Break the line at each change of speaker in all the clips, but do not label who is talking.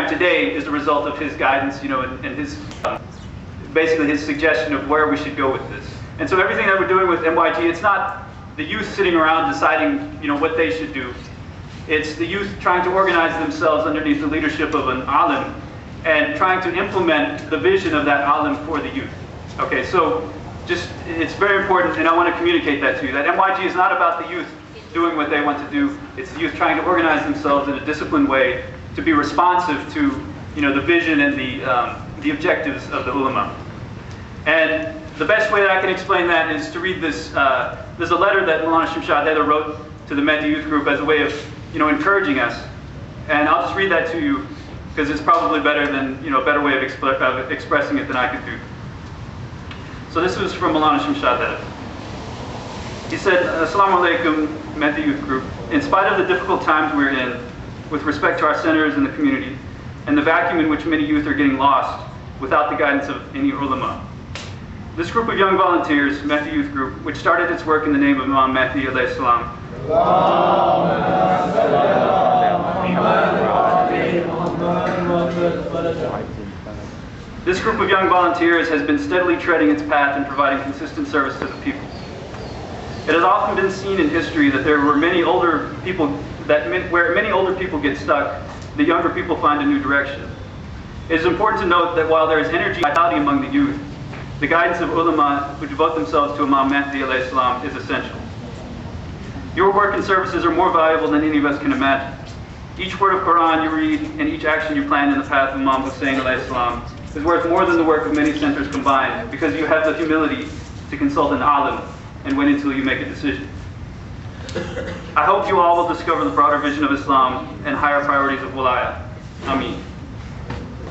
program today is the result of his guidance, and his basically his suggestion of where we should go with this. And so everything that we're doing with MYG, it's not the youth sitting around deciding, what they should do. It's the youth trying to organize themselves underneath the leadership of an alim and trying to implement the vision of that alim for the youth. Okay, so it's very important, and I want to communicate that to you, that MYG is not about the youth doing what they want to do. It's the youth trying to organize themselves in a disciplined way to be responsive to, the vision and the objectives of the ulama. And the best way that I can explain that is to read this. There's a letter that Maulana Baig wrote to the Mehdi Youth Group as a way of, encouraging us. And I'll just read that to you because it's probably better than, a better way of expressing it than I could do. So this was from Maulana Baig. He said, Assalamu alaikum, Mehdi Youth Group. In spite of the difficult times we're in with respect to our centers and the community, and the vacuum in which many youth are getting lost without the guidance of any ulama, this group of young volunteers, Mehdi Youth Group, which started its work in the name of Imam Mehdi alayhi salam, this group of young volunteers has been steadily treading its path and providing consistent service to the people. It has often been seen in history that there were many older people, where many older people get stuck, the younger people find a new direction. It is important to note that while there is energy and vitality among the youth, the guidance of ulama who devote themselves to Imam Mehdi alayhi salam is essential. Your work and services are more valuable than any of us can imagine. Each word of Quran you read and each action you plan in the path of Imam Hussein alayhi salam is worth more than the work of many centers combined, because you have the humility to consult an alim and wait until you make a decision. I hope you all will discover the broader vision of Islam and higher priorities of Wilaya. Ameen.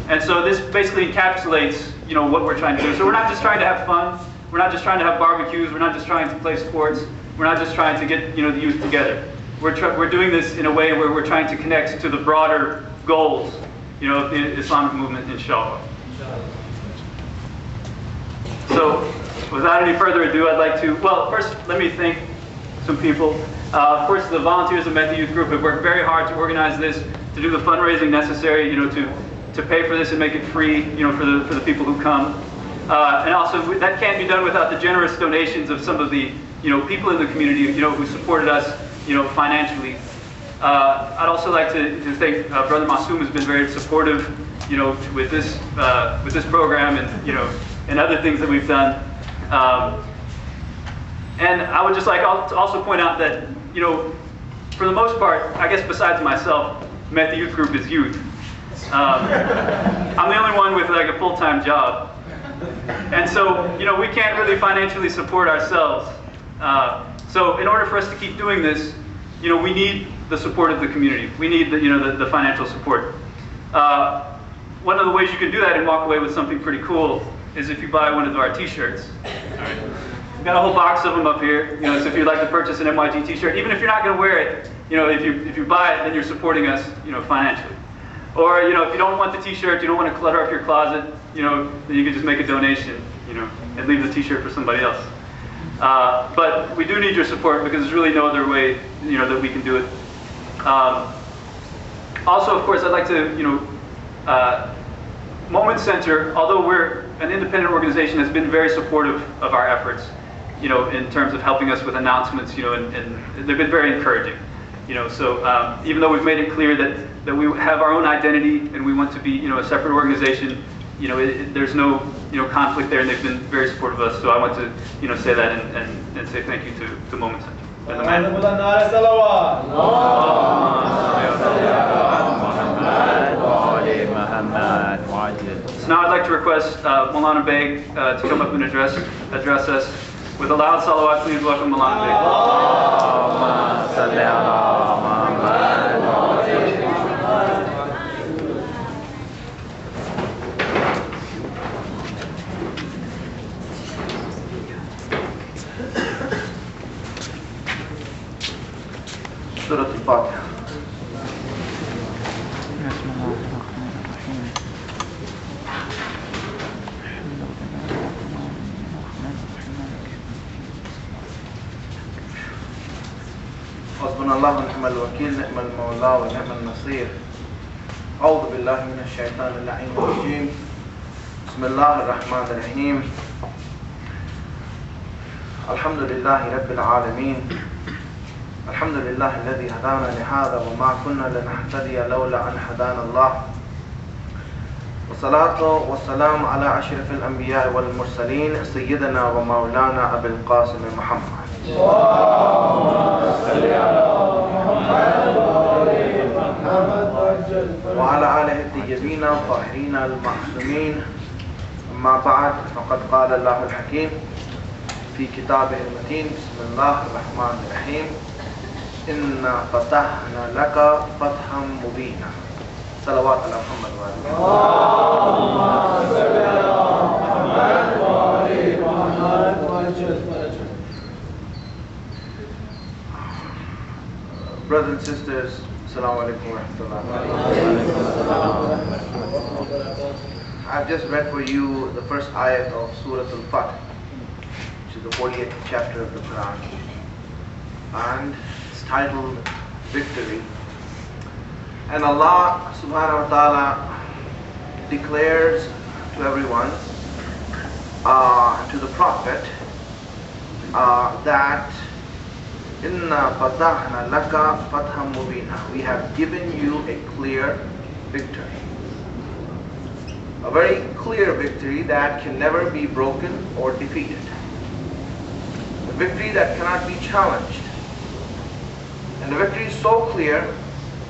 And so this basically encapsulates, what we're trying to do. So we're not just trying to have fun. We're not just trying to have barbecues. We're not just trying to play sports. We're not just trying to get, the youth together. We're doing this in a way where we're trying to connect to the broader goals, of the Islamic movement, inshallah. So without any further ado, I'd like to, well, first let me thank some people. Of course, the volunteers of Mehdi Youth Group have worked very hard to organize this, to do the fundraising necessary, to pay for this and make it free, for the people who come. And also, that can't be done without the generous donations of some of the, people in the community, who supported us, financially. I'd also like to thank Brother Masoom, who's been very supportive, with this program and, and other things that we've done. And I would just like to also point out that, for the most part, I guess besides myself, Mehdi Youth Group is youth. I'm the only one with like a full-time job. And so, we can't really financially support ourselves. So in order for us to keep doing this, we need the support of the community. We need the financial support. One of the ways you can do that and walk away with something pretty cool is if you buy one of our t-shirts. We've got a whole box of them up here. So if you'd like to purchase an MYG t-shirt, even if you're not going to wear it, if you buy it, then you're supporting us, financially. Or, if you don't want the t-shirt, you don't want to clutter up your closet, then you can just make a donation, and leave the t-shirt for somebody else. But we do need your support because there's really no other way, that we can do it. Also, of course, I'd like to, Moment Center, although we're an independent organization, has been very supportive of our efforts, in terms of helping us with announcements, and they've been very encouraging. So even though we've made it clear that we have our own identity and we want to be, a separate organization, there's no, conflict there, and they've been very supportive of us. So I want to, say that and say thank you to Moment Center. And the man. So now I'd like to request Maulana Baig to come up and address us. With a loud salawat, please welcome Maulana Baig. Surah Al-Fatiha. حسبنا الله ونعم الوكيل نعم المولى ونعم النصير
أعوذ بالله من الشيطان اللعين الرجيم بسم الله الرحمن الرحيم الحمد لله رب العالمين الحمد لله الذي هدانا لهذا وما كنا لنهتدي لولا أن هدانا الله والصلاة والسلام على أشرف الأنبياء والمرسلين سيدنا ومولانا أبي القاسم محمد وعلى آله الطيبين الطاهرين المعصومين أما بعد فقد قال الله الحكيم في كتابه المتين بسم الله الرحمن الرحيم إنا فتحنا لك فتحا مبينا صلوات على محمد وآله Brothers and sisters, Assalamu alaikum wa rahmatullah. I've just read for you the first ayat of Surah Al-Fath, which is the 48th chapter of the Quran, and it's titled Victory. And Allah subhanahu wa ta'ala declares to everyone, to the Prophet, that Inna fatahna laka fatham mubina. We have given you a clear victory. A very clear victory that can never be broken or defeated. A victory that cannot be challenged. And the victory is so clear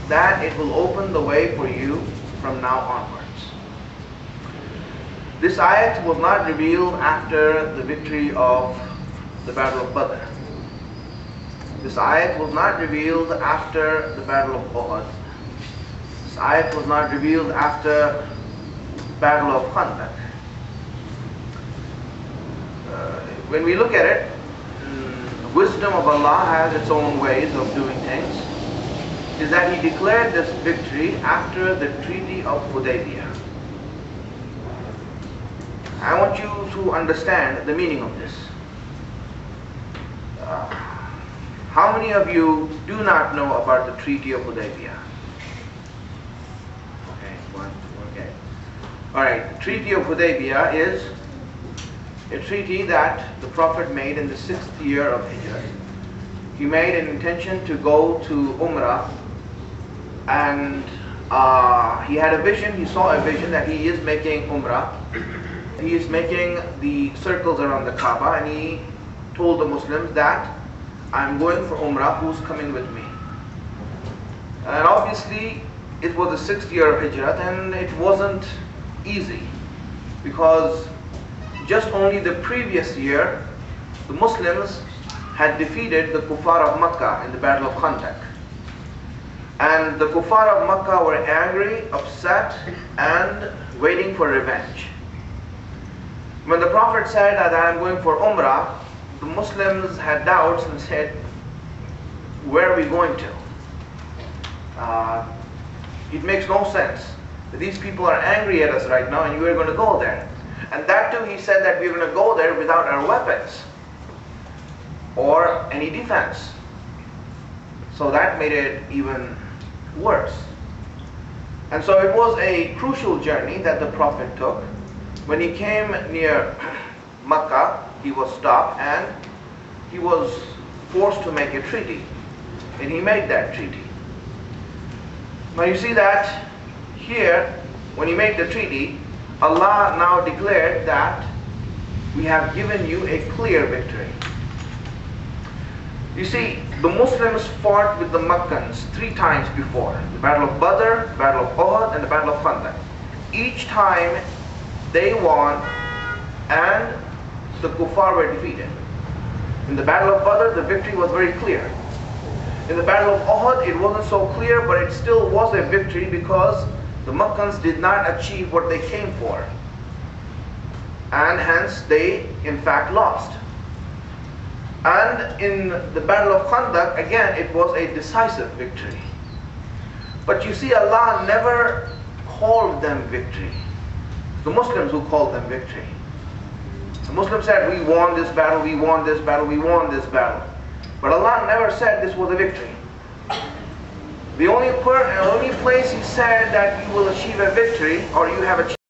that it will open the way for you from now onwards. This ayat was not revealed after the victory of the Battle of Badr. This ayat was not revealed after the Battle of Uhud. This ayat was not revealed after the Battle of Khandaq. When we look at it, the wisdom of Allah has its own ways of doing things. Is that He declared this victory after the Treaty of Hudaybiyya. I want you to understand the meaning of this. How many of you do not know about the Treaty of Hudaybiyya? Okay, one, okay. Alright, the Treaty of Hudaybiyya is a treaty that the Prophet made in the 6th year of Hijrah. He made an intention to go to Umrah, and he had a vision, he saw a vision that he is making Umrah. He is making the circles around the Kaaba, and he told the Muslims that I'm going for Umrah, who's coming with me? And obviously it was the 6th year of Hijrah, and it wasn't easy, because just only the previous year the Muslims had defeated the Kuffar of Makkah in the Battle of Khandaq. And the Kuffar of Makkah were angry, upset, and waiting for revenge. When the Prophet said that I'm going for Umrah, the Muslims had doubts and said, where are we going to? It makes no sense. These people are angry at us right now, and we are going to go there. And that too, he said that we are going to go there without our weapons or any defense. So that made it even worse. And so it was a crucial journey that the Prophet took. When he came near Makkah, he was stopped and he was forced to make a treaty. And he made that treaty. Now you see that here, when he made the treaty, Allah now declared that we have given you a clear victory. You see, the Muslims fought with the Makkans 3 times before. The Battle of Badr, the Battle of Uhud, and the Battle of Khandaq. Each time they won and the Kuffar were defeated. In the Battle of Badr, the victory was very clear. In the Battle of Uhud, it wasn't so clear, but it still was a victory because the Makkans did not achieve what they came for. And hence, they in fact lost. And in the Battle of Khandaq, again, it was a decisive victory. But you see, Allah never called them victory. The Muslims who called them victory. The Muslims said, we won this battle, we won this battle, we won this battle. But Allah never said this was a victory. The only place he said that you will achieve a victory or you have achieved